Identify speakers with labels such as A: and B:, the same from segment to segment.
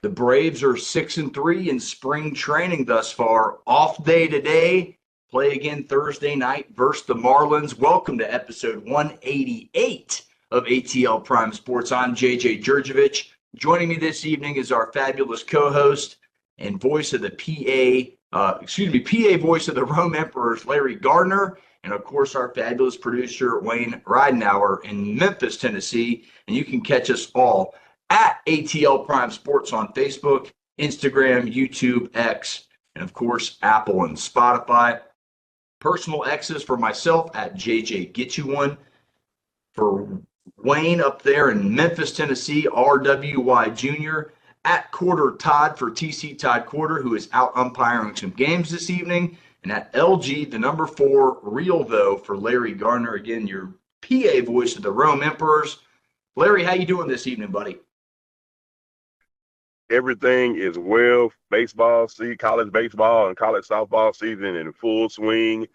A: The Braves are 6-3 in spring training thus far. Off day today. Play again Thursday night versus the Marlins. Welcome to episode 188 of ATL Prime Sports. I'm JJ Jurjevich. Joining me this evening is our fabulous co-host and voice of the PA voice of the Rome Emperors, Larry Gardner, and of course our fabulous producer, Wayne Ridenauer in Memphis, Tennessee. And you can catch us all at ATL Prime Sports on Facebook, Instagram, YouTube, X, and of course Apple and Spotify. Personal X's for myself at JJ Get You One. For Wayne up there in Memphis, Tennessee, RWY Jr. At Corder Todd for TC Todd Corder, who is out umpiring some games this evening. And at LG, the number 4, Real Though, for Larry Gardner. Again, your PA voice of the Rome Emperors. Larry, how you doing this evening, buddy?
B: Everything is well. Baseball, college baseball and college softball season in full swing.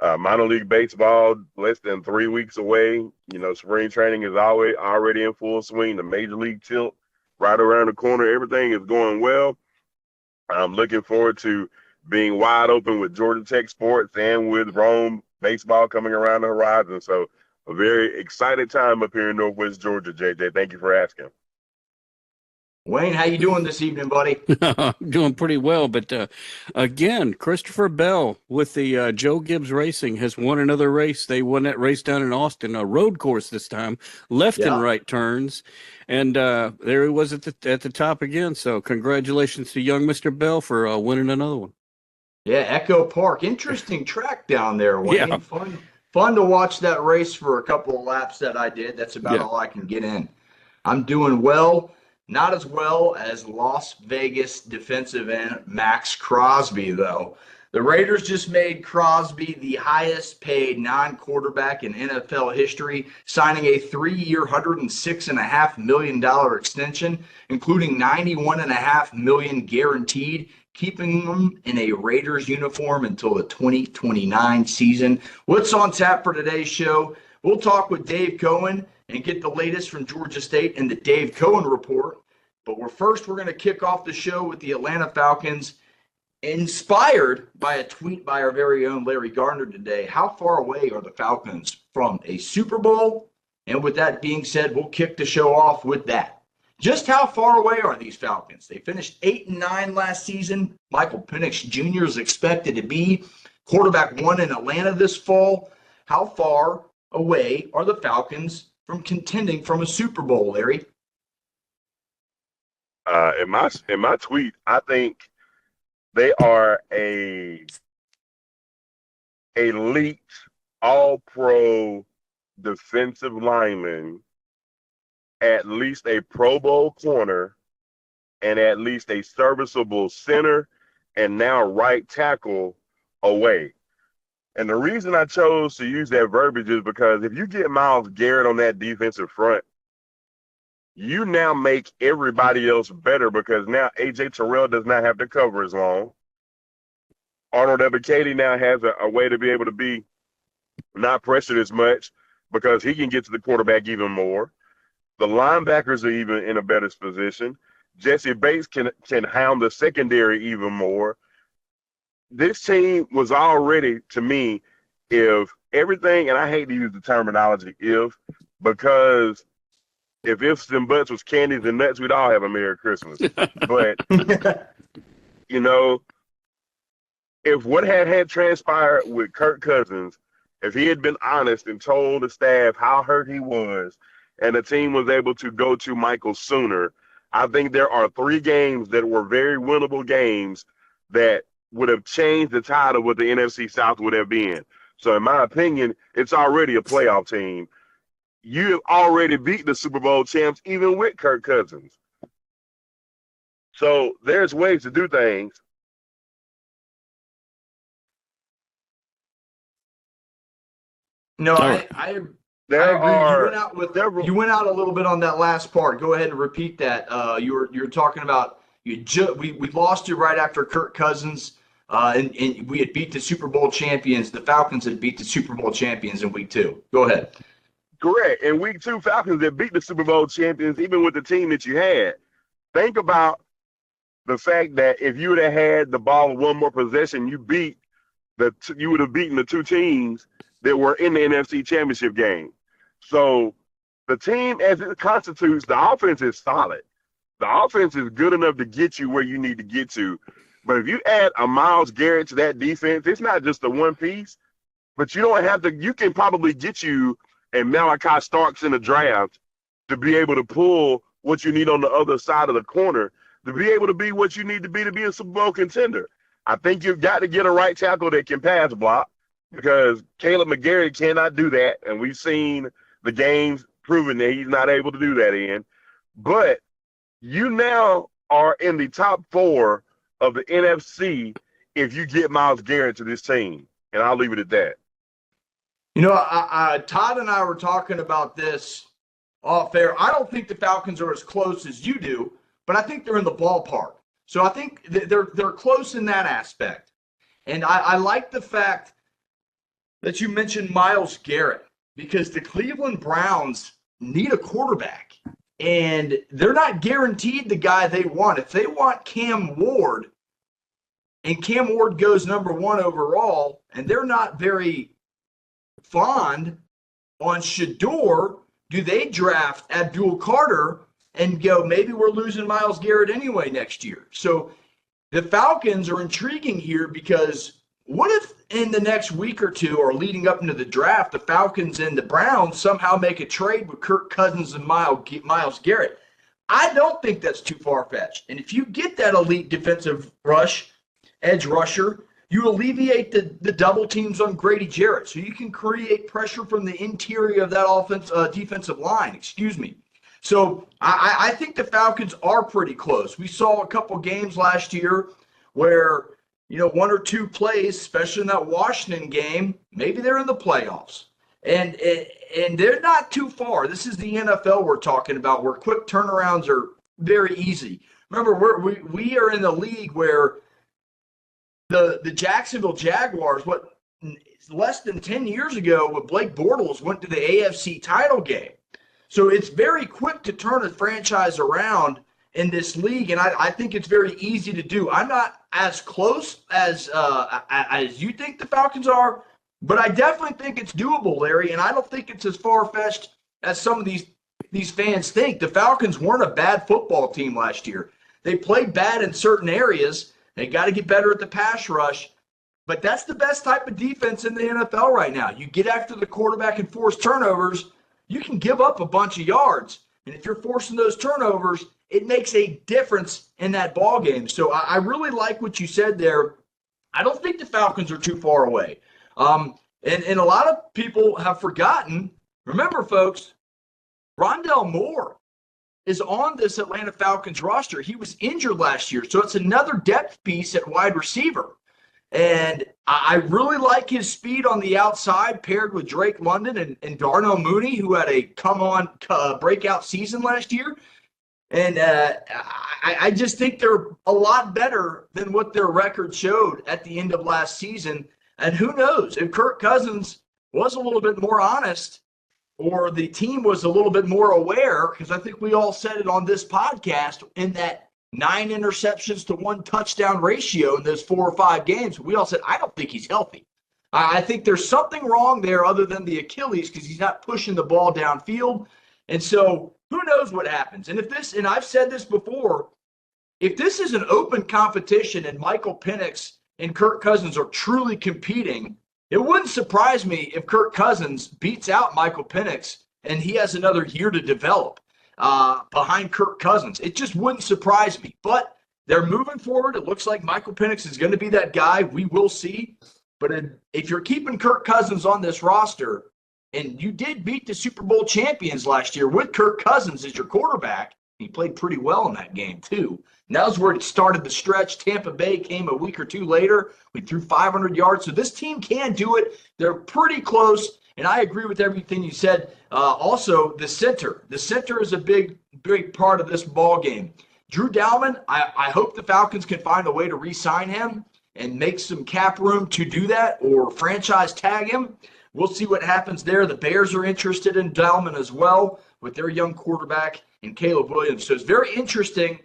B: Minor league baseball less than 3 weeks away. You know, spring training is already in full swing. The major league tilt right around the corner. Everything is going well. I'm looking forward to being wide open with Georgia Tech sports and with Rome baseball coming around the horizon. So a very excited time up here in Northwest Georgia, JJ. Thank you for asking.
A: Wayne, how you doing this evening, buddy?
C: Doing pretty well, but again, Christopher Bell with the Joe Gibbs Racing has won another race. They won that race down in Austin, a road course this time, left and right turns, and there he was at the top again. So congratulations to young Mr. Bell for winning another one.
A: Yeah, Echo Park, interesting track down there, Wayne.
C: Yeah.
A: Fun to watch that race for a couple of laps that I did. That's about all I can get in. I'm doing well. Not as well as Las Vegas defensive end Max Crosby, though. The Raiders just made Crosby the highest paid non-quarterback in NFL history, signing a 3-year, $106.5 million extension, including $91.5 million guaranteed, keeping him in a Raiders uniform until the 2029 season. What's on tap for today's show? We'll talk with Dave Cohen and get the latest from Georgia State in the Dave Cohen Report. But we're going to kick off the show with the Atlanta Falcons, inspired by a tweet by our very own Larry Gardner today. How far away are the Falcons from a Super Bowl? And with that being said, we'll kick the show off with that. Just how far away are these Falcons? They finished 8-9 last season. Michael Penix Jr. is expected to be quarterback 1 in Atlanta this fall. How far away are the Falcons from contending from a Super Bowl, Larry?
B: In my tweet, I think they are a elite all-pro defensive lineman, at least a Pro Bowl corner, and at least a serviceable center, and now right tackle away. And the reason I chose to use that verbiage is because if you get Myles Garrett on that defensive front, you now make everybody else better because now A.J. Terrell does not have to cover as long. Arnold Ebiketie now has a way to be able to be not pressured as much because he can get to the quarterback even more. The linebackers are even in a better position. Jesse Bates can hound the secondary even more. This team was already, to me, if everything, and I hate to use the terminology because if ifs and buts was candies and nuts, we'd all have a Merry Christmas. But, you know, if what had transpired with Kirk Cousins, if he had been honest and told the staff how hurt he was and the team was able to go to Michael sooner, I think there are 3 games that were very winnable games that would have changed the tide of what the NFC South would have been. So in my opinion, it's already a playoff team. You have already beat the Super Bowl champs even with Kirk Cousins. So there's ways to do things.
A: No, I agree. You went out a little bit on that last part. Go ahead and repeat that. You were talking about we lost you right after Kirk Cousins, and we had beat the Super Bowl champions. The Falcons had beat the Super Bowl champions in week 2. Go ahead.
B: Correct. In week 2, Falcons had beat the Super Bowl champions even with the team that you had. Think about the fact that if you would have had the ball in one more possession, you would have beaten the two teams that were in the NFC Championship game. So the team, as it constitutes, the offense is solid. The offense is good enough to get you where you need to get to. But if you add a Myles Garrett to that defense, it's not just the one piece, but you don't have to. You can probably get you and Malachi Starks in the draft to be able to pull what you need on the other side of the corner to be able to be what you need to be a Super Bowl contender. I think you've got to get a right tackle that can pass block because Caleb McGarry cannot do that, and we've seen the games proving that he's not able to do that in. But you now are in the top 4 of the NFC if you get Myles Garrett to this team, and I'll leave it at that.
A: You know, Todd and I were talking about this off air. I don't think the Falcons are as close as you do, but I think they're in the ballpark. So I think they're close in that aspect. And I like the fact that you mentioned Myles Garrett because the Cleveland Browns need a quarterback. And they're not guaranteed the guy they want. If they want Cam Ward, and Cam Ward goes number 1 overall, and they're not very fond on Shador, do they draft Abdul Carter and go, maybe we're losing Myles Garrett anyway next year? So the Falcons are intriguing here because what if in the next week or two or leading up into the draft, the Falcons and the Browns somehow make a trade with Kirk Cousins and Myles Garrett? I don't think that's too far-fetched. And if you get that elite defensive edge rusher, you alleviate the double teams on Grady Jarrett. So you can create pressure from the interior of that defensive line. So I think the Falcons are pretty close. We saw a couple games last year where, you know, 1 or 2 plays, especially in that Washington game, maybe they're in the playoffs. And they're not too far. This is the NFL we're talking about where quick turnarounds are very easy. Remember, we are in the league where the Jacksonville Jaguars, less than 10 years ago with Blake Bortles went to the AFC title game. So it's very quick to turn a franchise around in this league, and I think it's very easy to do. I'm not as close as you think the Falcons are, but I definitely think it's doable, Larry, and I don't think it's as far-fetched as some of these fans think. The Falcons weren't a bad football team last year. They played bad in certain areas. They got to get better at the pass rush, but that's the best type of defense in the NFL right now. You get after the quarterback and force turnovers, you can give up a bunch of yards, and if you're forcing those turnovers, it makes a difference in that ball game. So I really like what you said there. I don't think the Falcons are too far away. And a lot of people have forgotten, remember, folks, Rondale Moore is on this Atlanta Falcons roster. He was injured last year, so it's another depth piece at wide receiver. And I really like his speed on the outside paired with Drake London and Darnell Mooney, who had a come-on breakout season last year. And I just think they're a lot better than what their record showed at the end of last season. And who knows, if Kirk Cousins was a little bit more honest or the team was a little bit more aware, because I think we all said it on this podcast, in that 9 interceptions to 1 touchdown ratio in those 4 or 5 games, we all said, I don't think he's healthy. I think there's something wrong there other than the Achilles because he's not pushing the ball downfield. And so who knows what happens? And if this, and I've said this before, if this is an open competition and Michael Penix and Kirk Cousins are truly competing, it wouldn't surprise me if Kirk Cousins beats out Michael Penix and he has another year to develop behind Kirk Cousins. It just wouldn't surprise me. But they're moving forward. It looks like Michael Penix is going to be that guy. We will see. But if you're keeping Kirk Cousins on this roster, and you did beat the Super Bowl champions last year with Kirk Cousins as your quarterback, he played pretty well in that game too. And that was where it started the stretch. Tampa Bay came a week or 2 later. We threw 500 yards. So this team can do it. They're pretty close. And I agree with everything you said. Also, the center. The center is a big part of this ball game. Drew Dalman, I hope the Falcons can find a way to re-sign him and make some cap room to do that or franchise tag him. We'll see what happens there. The Bears are interested in Dalman as well with their young quarterback and Caleb Williams. So it's very interesting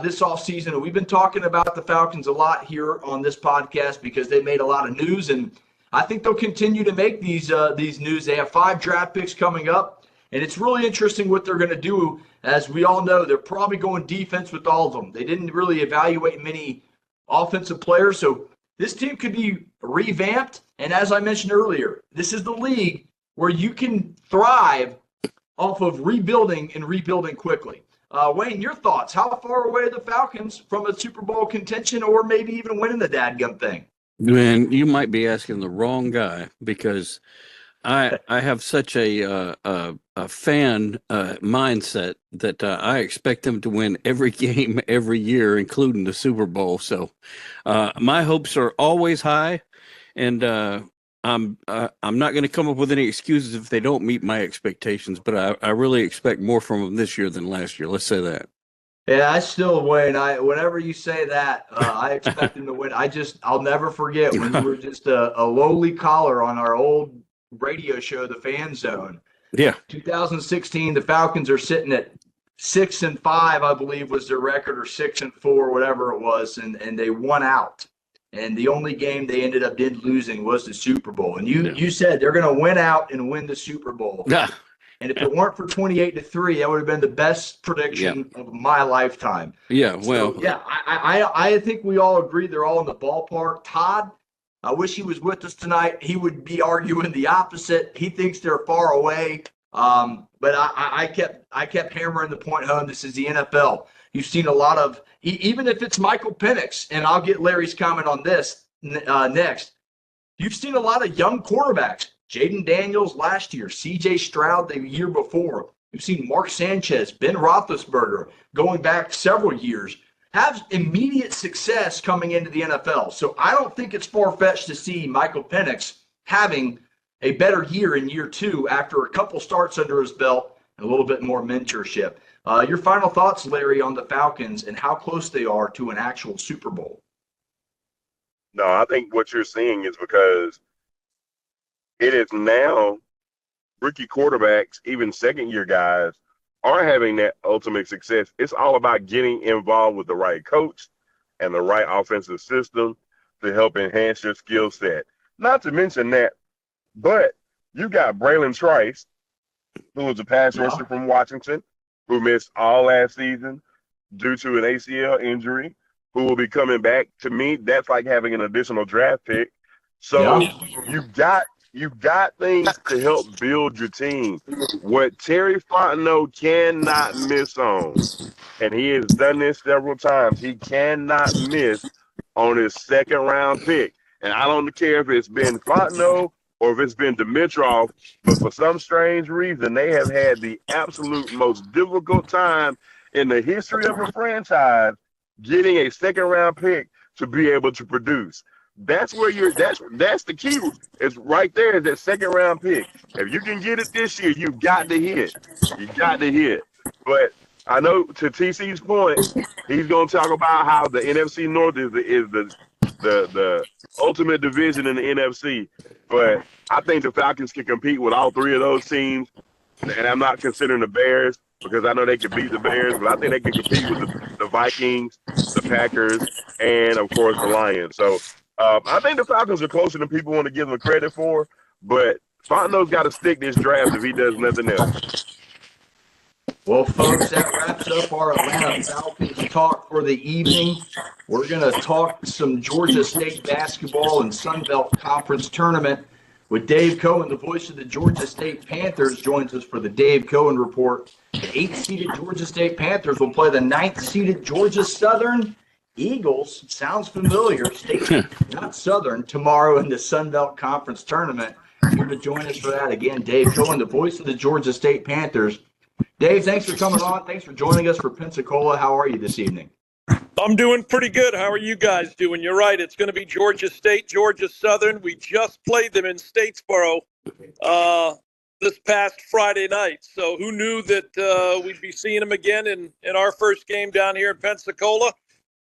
A: this offseason. We've been talking about the Falcons a lot here on this podcast because they made a lot of news, and I think they'll continue to make these news. They have 5 draft picks coming up, and it's really interesting what they're going to do. As we all know, they're probably going defense with all of them. They didn't really evaluate many offensive players, so this team could be revamped. And as I mentioned earlier, this is the league where you can thrive off of rebuilding and rebuilding quickly. Wayne, your thoughts? How far away are the Falcons from a Super Bowl contention or maybe even winning the dadgum thing?
C: Man, you might be asking the wrong guy because I have such a fan mindset that I expect them to win every game every year, including the Super Bowl. So my hopes are always high, and I'm not going to come up with any excuses if they don't meet my expectations. But I really expect more from them this year than last year. Let's say that.
A: Yeah, I still, Wayne, whenever you say that, I expect them to win. I'll never forget when you were just a lowly caller on our old radio show, The Fan Zone.
C: Yeah.
A: 2016, the Falcons are sitting at 6-5, I believe was their record, or 6-4, whatever it was, and they won out. And the only game they ended up losing was the Super Bowl. And you said they're going to win out and win the Super Bowl.
C: Yeah.
A: And if it weren't for 28-3, that would have been the best prediction of my lifetime.
C: Yeah, well.
A: So, yeah, I think we all agree they're all in the ballpark. Todd, I wish he was with us tonight. He would be arguing the opposite. He thinks they're far away. But I kept hammering the point home. This is the NFL. You've seen a lot of, even if it's Michael Penix, and I'll get Larry's comment on this next. You've seen a lot of young quarterbacks. Jaden Daniels last year, C.J. Stroud the year before. You've seen Mark Sanchez, Ben Roethlisberger, going back several years, have immediate success coming into the NFL. So I don't think it's far-fetched to see Michael Penix having a better year in year 2 after a couple starts under his belt and a little bit more mentorship. Your final thoughts, Larry, on the Falcons and how close they are to an actual Super Bowl?
B: No, I think what you're seeing is because it is now rookie quarterbacks, even second-year guys, are having that ultimate success. It's all about getting involved with the right coach and the right offensive system to help enhance your skill set. Not to mention that, but you got Braylon Trice, who was a pass rusher from Washington, who missed all last season due to an ACL injury, who will be coming back. To me, that's like having an additional draft pick. So you've got things to help build your team. What Terry Fontenot cannot miss on, and he has done this several times, he cannot miss on his second-round pick. And I don't care if it's been Fontenot or if it's been Dimitroff, but for some strange reason, they have had the absolute most difficult time in the history of a franchise getting a second-round pick to be able to produce. That's where that's the key. It's right there, is that second-round pick. If you can get it this year, you've got to hit. You got to hit. But I know, to TC's point, he's going to talk about how the NFC North is the ultimate division in the NFC. But I think the Falcons can compete with all 3 of those teams. And I'm not considering the Bears because I know they can beat the Bears, but I think they can compete with the Vikings, the Packers, and, of course, the Lions. So I think the Falcons are closer than people want to give them credit for, but Fontenot's got to stick this draft if he does nothing else.
A: Well, folks, that wraps up our Atlanta Falcons talk for the evening. We're going to talk some Georgia State basketball and Sun Belt Conference tournament with Dave Cohen, the voice of the Georgia State Panthers, joins us for the Dave Cohen Report. The 8th-seeded Georgia State Panthers will play the 9th-seeded Georgia Southern Eagles. Sounds familiar. State, not Southern, tomorrow in the Sun Belt Conference tournament. Here to join us for that again, Dave Cohen, the voice of the Georgia State Panthers. Dave, thanks for coming on. Thanks for joining us for Pensacola. How are you this evening?
D: I'm doing pretty good. How are you guys doing? You're right. It's going to be Georgia State, Georgia Southern. We just played them in Statesboro this past Friday night. So who knew that we'd be seeing them again in our first game down here in Pensacola?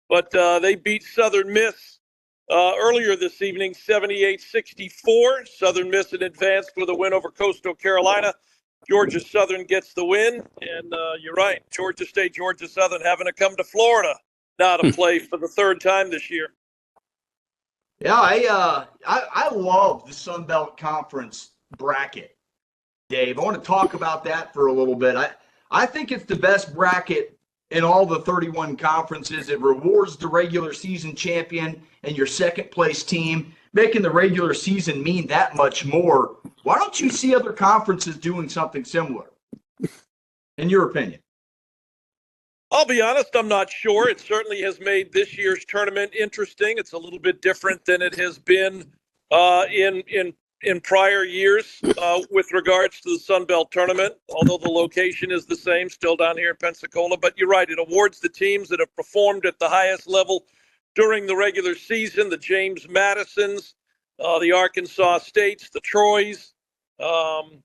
D: But they beat Southern Miss earlier this evening, 78-64. Southern Miss in advanced with a win over Coastal Carolina. Georgia Southern gets the win. And you're right, Georgia State, Georgia Southern having to come to Florida now to play for the third time this year.
A: Yeah, I love the Sun Belt Conference bracket, Dave. I want to talk about that for a little bit. I think it's the best bracket in all the 31 conferences. It rewards the regular season champion and your second place team, making the regular season mean that much more. Why don't you see other conferences doing something similar, in your opinion?
D: I'll be honest, I'm not sure. It certainly has made this year's tournament interesting. It's a little bit different than it has been in prior years with regards to the Sun Belt tournament, although the location is the same, still down here in Pensacola. But you're right, it awards the teams that have performed at the highest level during the regular season, the James Madisons, the Arkansas States, the Troys. The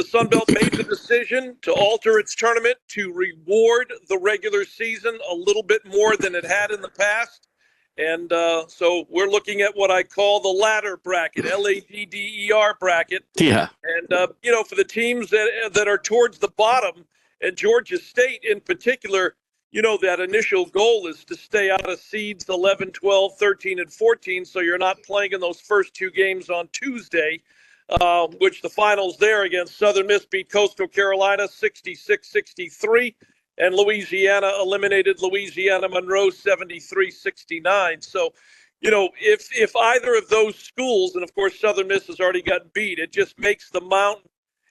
D: Sun Belt made the decision to alter its tournament to reward the regular season a little bit more than it had in the past. And so we're looking at what I call the ladder bracket, LADDER bracket.
C: Yeah.
D: And, for the teams that are towards the bottom, and Georgia State in particular, that initial goal is to stay out of seeds 11, 12, 13, and 14, so you're not playing in those first two games on Tuesday, which the finals there against Southern Miss beat Coastal Carolina 66-63, and Louisiana eliminated Louisiana Monroe 73-69. So, if either of those schools, and of course Southern Miss has already gotten beat, it just makes the mountain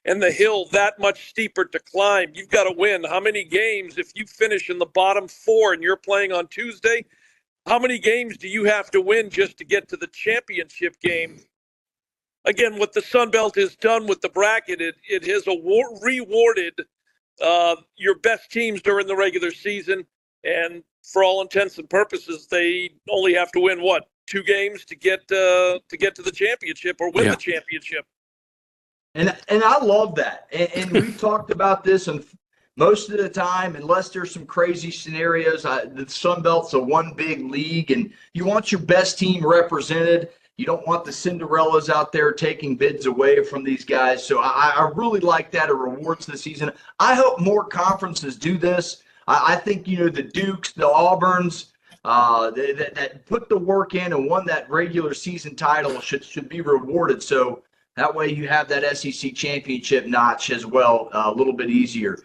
D: and the hill that much steeper to climb. You've got to win. How many games, if you finish in the bottom four and you're playing on Tuesday, how many games do you have to win just to get to the championship game? Again, what the Sun Belt has done with the bracket, it has rewarded your best teams during the regular season. And for all intents and purposes, they only have to win, 2 games to get to the championship or win the championship.
A: And I love that. And we've talked about this, and most of the time, unless there's some crazy scenarios, the Sun Belt's a one big league, and you want your best team represented. You don't want the Cinderellas out there taking bids away from these guys. So I really like that. It rewards the season. I hope more conferences do this. I think, the Dukes, the Auburns, that put the work in and won that regular season title should be rewarded. So that way you have that SEC championship notch as well, a little bit easier.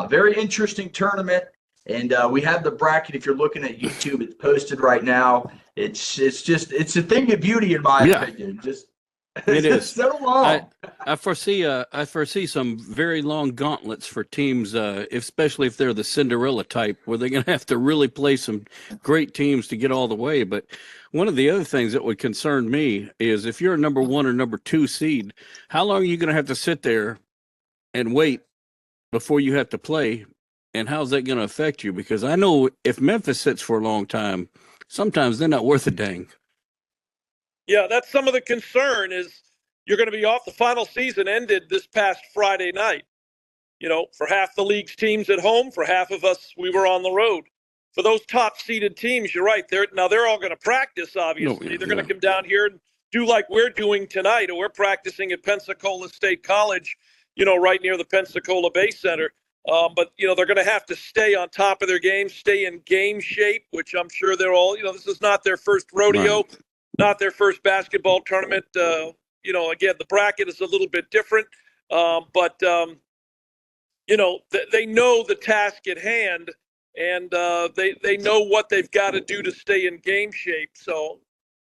A: Very interesting tournament. And we have the bracket. If you're looking at YouTube, it's posted right now. It's a thing of beauty in my opinion.
C: It is
A: so long.
C: I foresee some very long gauntlets for teams, especially if they're the Cinderella type, where they're going to have to really play some great teams to get all the way. But one of the other things that would concern me is if you're a number 1 or number 2 seed, how long are you going to have to sit there and wait before you have to play? And how's that going to affect you? Because I know if Memphis sits for a long time, sometimes they're not worth a dang.
D: Yeah, that's some of the concern is you're going to be off. The final season ended this past Friday night. For half the league's teams at home, for half of us, we were on the road. For those top-seeded teams, you're right. They're all going to practice, obviously. They're going to come down here and do like we're doing tonight, or we're practicing at Pensacola State College, right near the Pensacola Bay Center. But, they're going to have to stay on top of their game, stay in game shape, which I'm sure they're all, this is not their first rodeo, not their first basketball tournament. Again, the bracket is a little bit different, but they know the task at hand, and they know what they've got to do to stay in game shape. So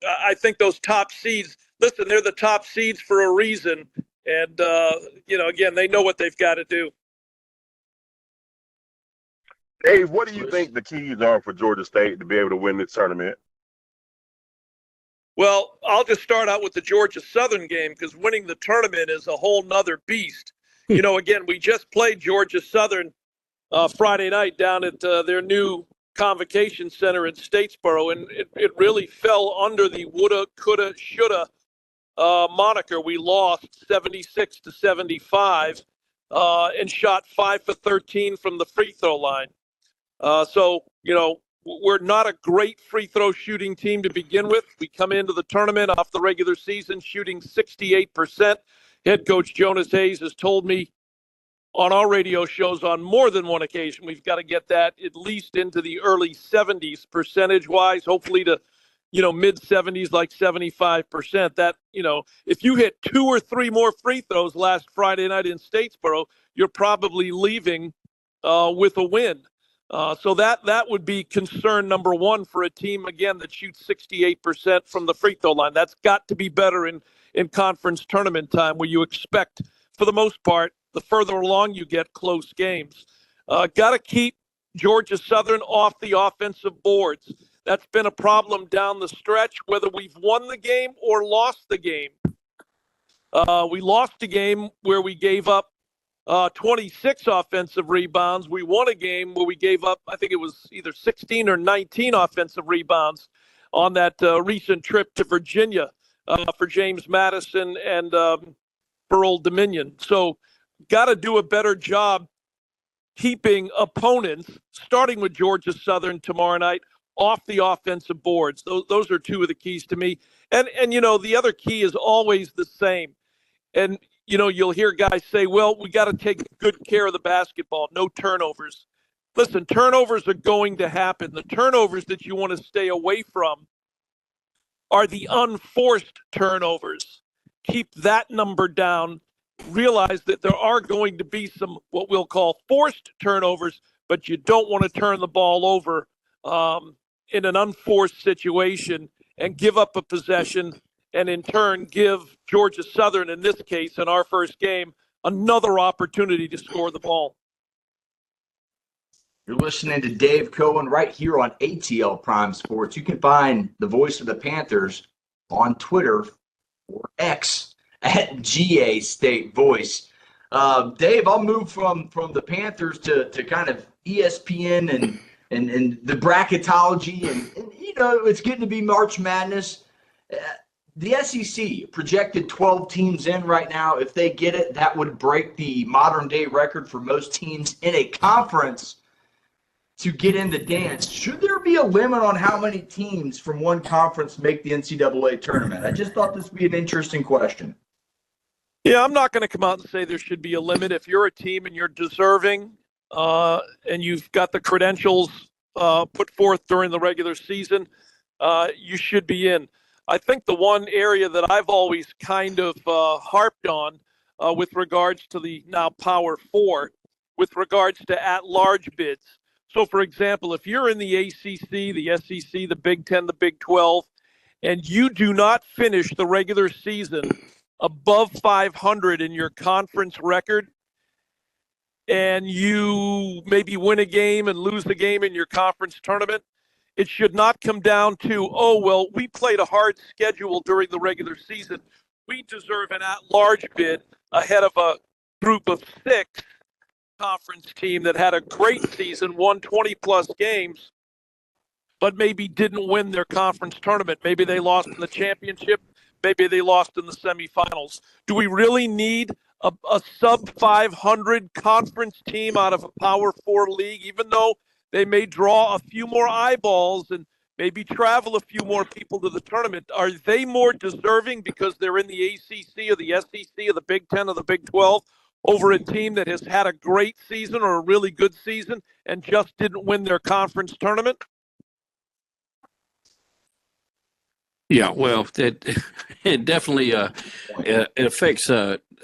D: I think those top seeds, listen, they're the top seeds for a reason. And, again, they know what they've got to do.
B: Dave, what do you think the keys are for Georgia State to be able to win this tournament?
D: Well, I'll just start out with the Georgia Southern game because winning the tournament is a whole nother beast. Again, we just played Georgia Southern Friday night down at their new convocation center in Statesboro, and it really fell under the woulda, coulda, shoulda moniker. We lost 76-75 and shot 5 for 13 from the free throw line. So, we're not a great free throw shooting team to begin with. We come into the tournament off the regular season shooting 68%. Head coach Jonas Hayes has told me on our radio shows on more than one occasion, we've got to get that at least into the early 70s percentage-wise, hopefully to, mid-70s, like 75%. That, if you hit 2 or 3 more free throws last Friday night in Statesboro, you're probably leaving with a win. So that would be concern number one for a team, again, that shoots 68% from the free throw line. That's got to be better in conference tournament time, where you expect, for the most part, the further along you get, close games. Got to keep Georgia Southern off the offensive boards. That's been a problem down the stretch, whether we've won the game or lost the game. We lost a game where we gave up 26 offensive rebounds. We won a game where we gave up, I think it was either 16 or 19 offensive rebounds on that recent trip to Virginia for James Madison and for Old Dominion. So got to do a better job keeping opponents, starting with Georgia Southern tomorrow night, off the offensive boards. Those are two of the keys to me. And the other key is always the same. And, you'll hear guys say, well, we got to take good care of the basketball, no turnovers. Listen, turnovers are going to happen. The turnovers that you want to stay away from are the unforced turnovers. Keep that number down. Realize that there are going to be some what we'll call forced turnovers, but you don't want to turn the ball over in an unforced situation and give up a possession and in turn give Georgia Southern, in this case, in our first game, another opportunity to score the ball.
A: You're listening to Dave Cohen right here on ATL Prime Sports. You can find the voice of the Panthers on Twitter or X at GA State Voice. Dave, I'll move from the Panthers to kind of ESPN and the bracketology. And it's getting to be March Madness. The SEC projected 12 teams in right now. If they get it, that would break the modern-day record for most teams in a conference to get in the dance. Should there be a limit on how many teams from one conference make the NCAA tournament? I just thought this would be an interesting question.
D: Yeah, I'm not going to come out and say there should be a limit. If you're a team and you're deserving and you've got the credentials put forth during the regular season, you should be in. I think the one area that I've always kind of harped on with regards to the now Power Four, with regards to at-large bids. So, for example, if you're in the ACC, the SEC, the Big Ten, the Big 12, and you do not finish the regular season above 500 in your conference record, and you maybe win a game and lose the game in your conference tournament, it should not come down to, we played a hard schedule during the regular season. We deserve an at-large bid ahead of a group of 6 conference team that had a great season, won 20-plus games, but maybe didn't win their conference tournament. Maybe they lost in the championship. Maybe they lost in the semifinals. Do we really need a sub-500 conference team out of a Power 4 league, even though they may draw a few more eyeballs and maybe travel a few more people to the tournament? Are they more deserving because they're in the ACC or the SEC or the Big Ten or the Big 12 over a team that has had a great season or a really good season and just didn't win their conference tournament?
C: Yeah, well, it definitely it affects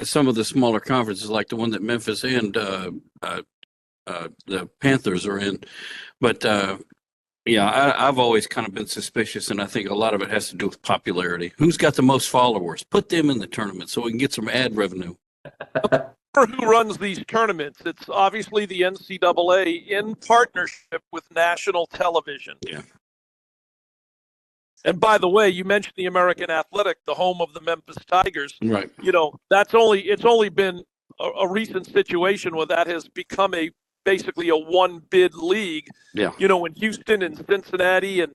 C: some of the smaller conferences like the one that Memphis and the Panthers are in. But, I've always kind of been suspicious, and I think a lot of it has to do with popularity. Who's got the most followers? Put them in the tournament so we can get some ad revenue.
D: Who runs these tournaments? It's obviously the NCAA in partnership with national television.
C: Yeah.
D: And by the way, you mentioned the American Athletic, the home of the Memphis Tigers.
C: Right.
D: It's only been a recent situation where that has become basically a one-bid league.
C: Yeah.
D: When Houston and Cincinnati and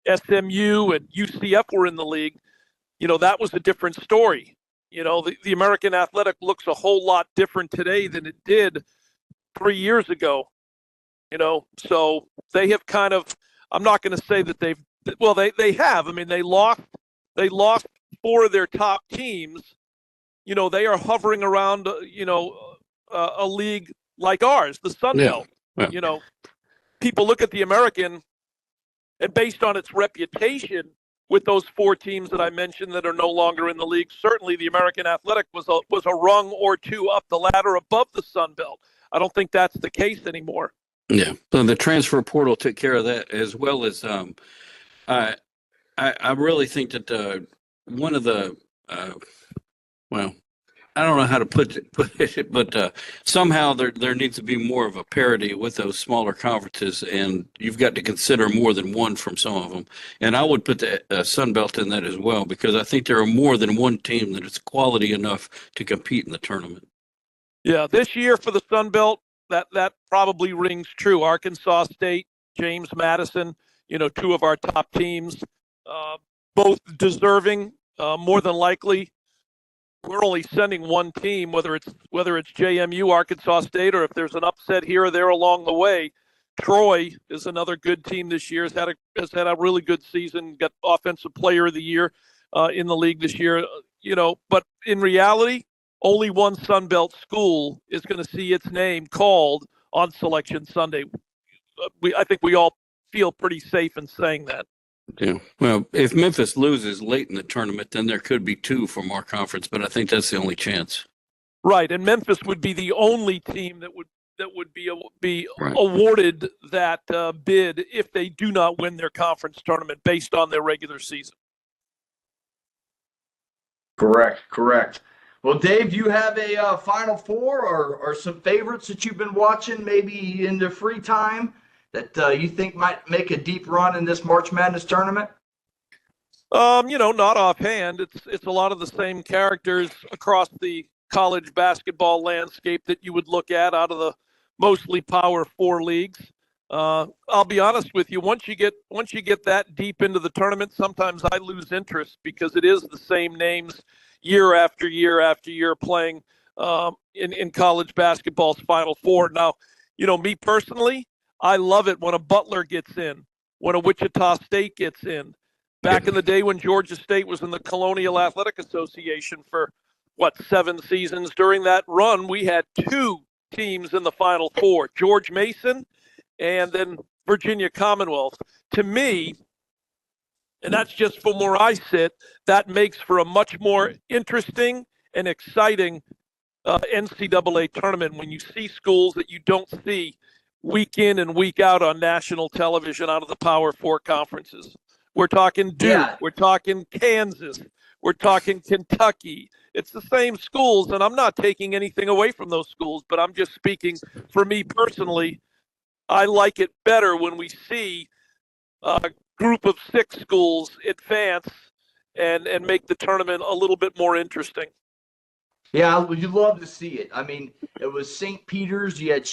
D: SMU and UCF were in the league, that was a different story. The American Athletic looks a whole lot different today than it did 3 years ago. So they have kind of I'm not going to say that they have. I mean, they lost 4 of their top teams. They are hovering around, a league like ours, the Sun Belt.
C: Yeah.
D: People look at the American, and based on its reputation with those 4 teams that I mentioned that are no longer in the league, certainly the American Athletic was a rung or 2 up the ladder above the Sun Belt. I don't think that's the case anymore.
C: Yeah. So the transfer portal took care of that, as well as I really think that one of the I don't know how to put it, but somehow there needs to be more of a parity with those smaller conferences, and you've got to consider more than one from some of them. And I would put the Sun Belt in that as well, because I think there are more than one team that is quality enough to compete in the tournament.
D: Yeah, this year for the Sun Belt, that probably rings true. Arkansas State, James Madison, 2 of our top teams, both deserving, more than likely. We're only sending one team, whether it's JMU, Arkansas State, or if there's an upset here or there along the way. Troy is another good team this year. Has had a really good season. Got Offensive Player of the Year in the league this year. But in reality, only one Sun Belt school is going to see its name called on Selection Sunday. I think we all feel pretty safe in saying that.
C: Yeah. Well, if Memphis loses late in the tournament, then there could be 2 from our conference, but I think that's the only chance.
D: Right, and Memphis would be the only team that would be
C: Right.
D: awarded that bid if they do not win their conference tournament based on their regular season.
A: Correct. Well, Dave, do you have a Final Four or some favorites that you've been watching maybe in the free time that you think might make a deep run in this March Madness tournament?
D: Not offhand. It's a lot of the same characters across the college basketball landscape that you would look at out of the mostly Power 4 leagues. I'll be honest with you. Once you get that deep into the tournament, sometimes I lose interest because it is the same names year after year after year playing in college basketball's Final Four. Now, me personally, I love it when a Butler gets in, when a Wichita State gets in. Back in the day when Georgia State was in the Colonial Athletic Association for, 7 seasons. During that run, we had 2 teams in the Final Four, George Mason and then Virginia Commonwealth. To me, and that's just from where I sit, that makes for a much more interesting and exciting NCAA tournament when you see schools that you don't see week in and week out on national television out of the Power 4 conferences. We're talking Duke, We're talking Kansas, we're talking Kentucky. It's the same schools, and I'm not taking anything away from those schools, but I'm just speaking for me personally. I like it better when we see a group of 6 schools advance and make the tournament a little bit more interesting.
A: Yeah, you love to see it. I mean, it was St. Peter's. You had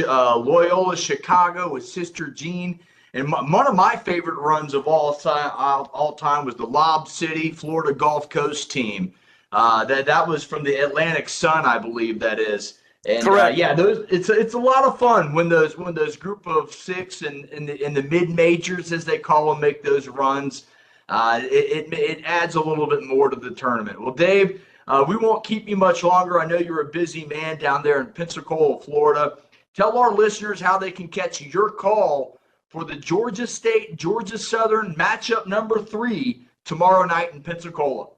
A: Loyola Chicago with Sister Jean. And one of my favorite runs of all time was the Lob City, Florida Gulf Coast team. That was from the Atlantic Sun, I believe that is. And
D: correct.
A: It's a lot of fun when those group of 6 in the mid majors, as they call them, make those runs. It adds a little bit more to the tournament. Well, Dave, we won't keep you much longer. I know you're a busy man down there in Pensacola, Florida. Tell our listeners how they can catch your call for the Georgia State, Georgia Southern matchup number 3 tomorrow night in Pensacola.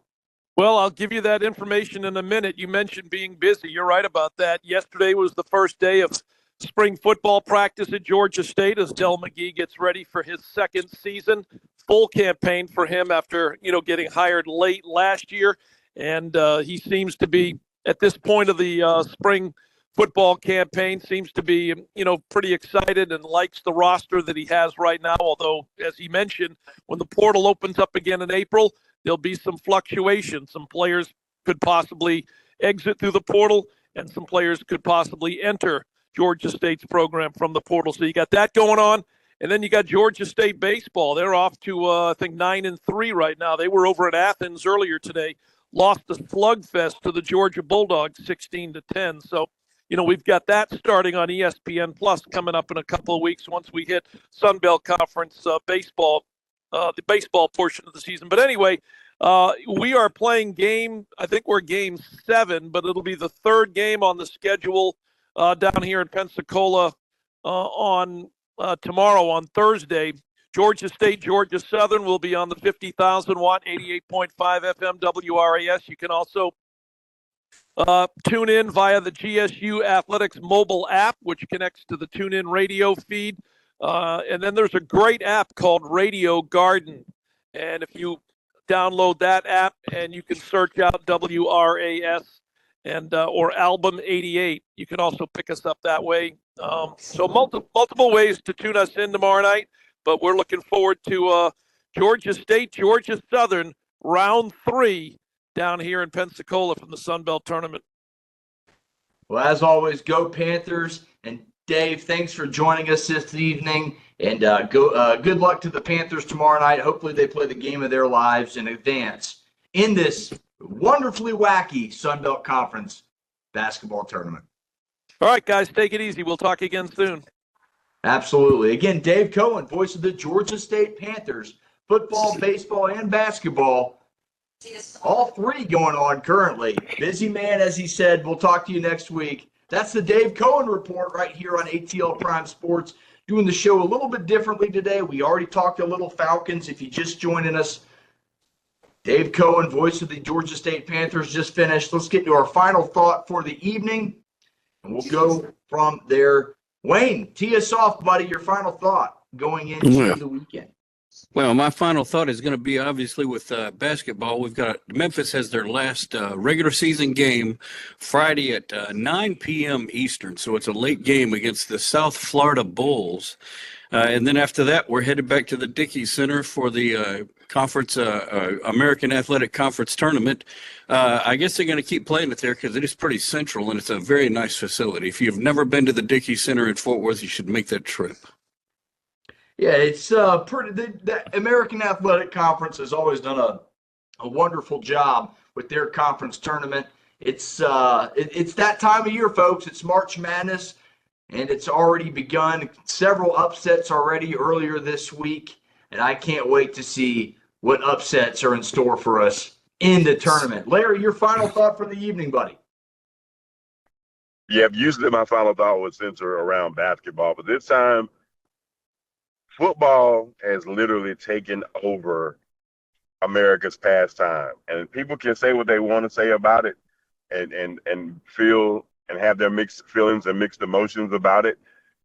D: Well, I'll give you that information in a minute. You mentioned being busy. You're right about that. Yesterday was the first day of spring football practice at Georgia State as Del McGee gets ready for his 2nd season. Full campaign for him after, getting hired late last year. And he seems to be, at this point of the spring football campaign, seems to be, pretty excited and likes the roster that he has right now. Although, as he mentioned, when the portal opens up again in April, there'll be some fluctuation. Some players could possibly exit through the portal, and some players could possibly enter Georgia State's program from the portal. So you got that going on. And then you got Georgia State baseball. They're off to, I think, 9-3 right now. They were over at Athens earlier today, lost a slugfest to the Georgia Bulldogs 16-10. So we've got that starting on ESPN Plus coming up in a couple of weeks once we hit Sun Belt Conference baseball, the baseball portion of the season. But anyway, we are playing I think we're game 7, but it'll be the third game on the schedule down here in Pensacola on tomorrow on Thursday. Georgia State, Georgia Southern will be on the 50,000-watt, 88.5 FM WRAS. You can also tune in via the GSU Athletics mobile app, which connects to the TuneIn radio feed. And then there's a great app called Radio Garden. And if you download that app and you can search out WRAS and or Album 88, you can also pick us up that way. So multiple ways to tune us in tomorrow night. But we're looking forward to Georgia State, Georgia Southern, round 3 down here in Pensacola from the Sun Belt Tournament.
A: Well, as always, go Panthers. And Dave, thanks for joining us this evening. And good luck to the Panthers tomorrow night. Hopefully they play the game of their lives in advance in this wonderfully wacky Sun Belt Conference basketball tournament.
D: All right, guys, take it easy. We'll talk again soon.
A: Absolutely. Again, Dave Cohen, voice of the Georgia State Panthers, football, baseball, and basketball. All 3 going on currently. Busy man, as he said. We'll talk to you next week. That's the Dave Cohen Report right here on ATL Prime Sports. Doing the show a little bit differently today. We already talked a little Falcons. If you're just joining us, Dave Cohen, voice of the Georgia State Panthers, just finished. Let's get to our final thought for the evening, and we'll go from there. Wayne, tee us off, buddy. Your final thought going into the weekend.
C: Well, my final thought is going to be obviously with basketball. We've got Memphis has their last regular season game Friday at 9 p.m. Eastern. So it's a late game against the South Florida Bulls. And then after that, we're headed back to the Dickey Center for the conference American Athletic Conference tournament. I guess they're going to keep playing it there because it is pretty central and it's a very nice facility. If you've never been to the Dickey Center in Fort Worth, you should make that trip.
A: Yeah, it's pretty. The American Athletic Conference has always done a wonderful job with their conference tournament. It's that time of year, folks. It's March Madness, and it's already begun. Several upsets already earlier this week, and I can't wait to see what upsets are in store for us in the tournament. Larry, your final thought for the evening, buddy.
B: Yeah, usually my final thought would center around basketball, but this time, football has literally taken over America's pastime, and people can say what they want to say about it and feel and have their mixed feelings and mixed emotions about it.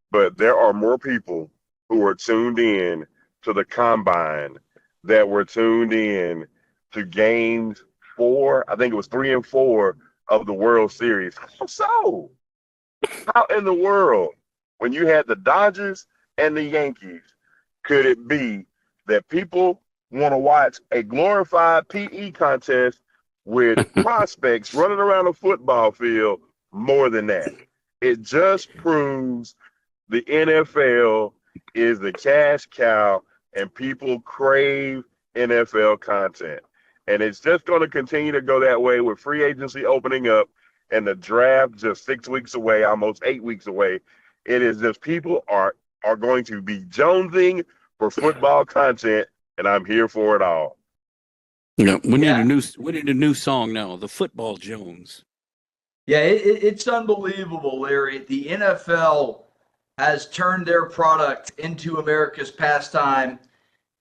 B: But there are more people who are tuned in to the combine that were tuned in to games 4, I think it was 3 and 4 of the World Series. So, how in the world, when you had the Dodgers and the Yankees, could it be that people want to watch a glorified PE contest with prospects running around a football field more than that? It just proves the NFL is the cash cow and people crave NFL content. And it's just going to continue to go that way with free agency opening up and the draft just 6 weeks away, almost 8 weeks away. It is just people are going to be jonesing for football content, and I'm here for it all.
C: Yeah, we need a new song now, the Football Jones.
A: Yeah, it's unbelievable, Larry. The NFL has turned their product into America's pastime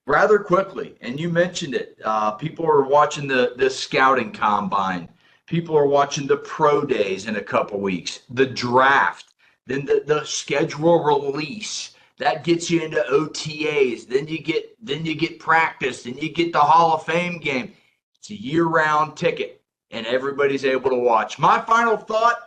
A: rather quickly, and you mentioned it. People are watching the scouting combine. People are watching the pro days in a couple weeks, the draft, then the schedule release. That gets you into OTAs. Then you get practice. Then you get the Hall of Fame game. It's a year-round ticket, and everybody's able to watch. My final thought,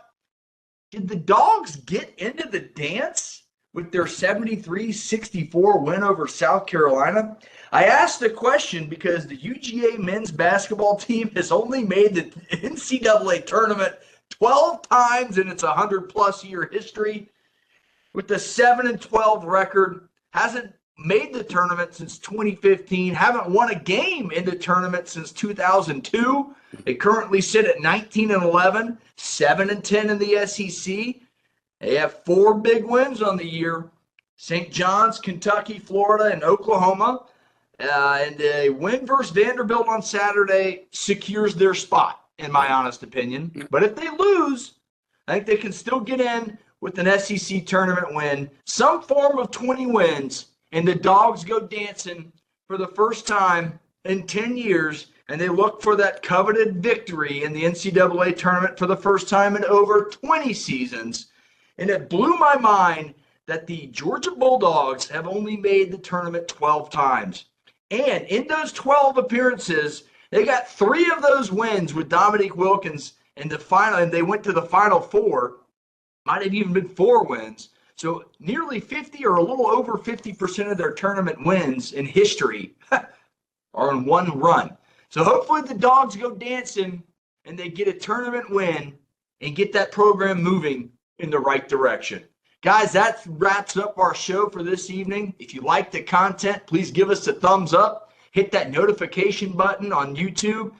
A: did the Dogs get into the dance with their 73-64 win over South Carolina? I asked the question because the UGA men's basketball team has only made the NCAA tournament 12 times in its 100-plus year history. With the 7-12 record, hasn't made the tournament since 2015, haven't won a game in the tournament since 2002. They currently sit at 19-11, 7-10 in the SEC. They have 4 big wins on the year. St. John's, Kentucky, Florida, and Oklahoma. And a win versus Vanderbilt on Saturday secures their spot, in my honest opinion. But if they lose, I think they can still get in with an SEC tournament win, some form of 20 wins, and the Dogs go dancing for the first time in 10 years, and they look for that coveted victory in the NCAA tournament for the first time in over 20 seasons. And it blew my mind that the Georgia Bulldogs have only made the tournament 12 times. And in those 12 appearances, they got 3 of those wins with Dominique Wilkins in the final, and they went to the Final Four. Might have even been 4 wins. So nearly 50 or a little over 50% of their tournament wins in history are in one run. So hopefully the Dogs go dancing and they get a tournament win and get that program moving in the right direction. Guys, that wraps up our show for this evening. If you like the content, please give us a thumbs up. Hit that notification button on YouTube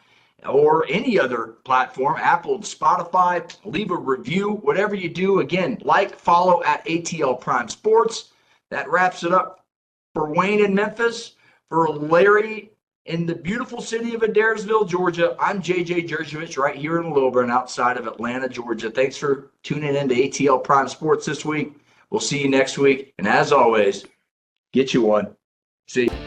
A: or any other platform, Apple, Spotify. Leave a review, whatever you do. Again, follow at ATL Prime Sports. That wraps it up for Wayne in Memphis. For Larry in the beautiful city of Adairsville, Georgia, I'm JJ Jurjevich right here in Lilburn outside of Atlanta, Georgia. Thanks for tuning in to ATL Prime Sports this week. We'll see you next week. And as always, get you one. See you.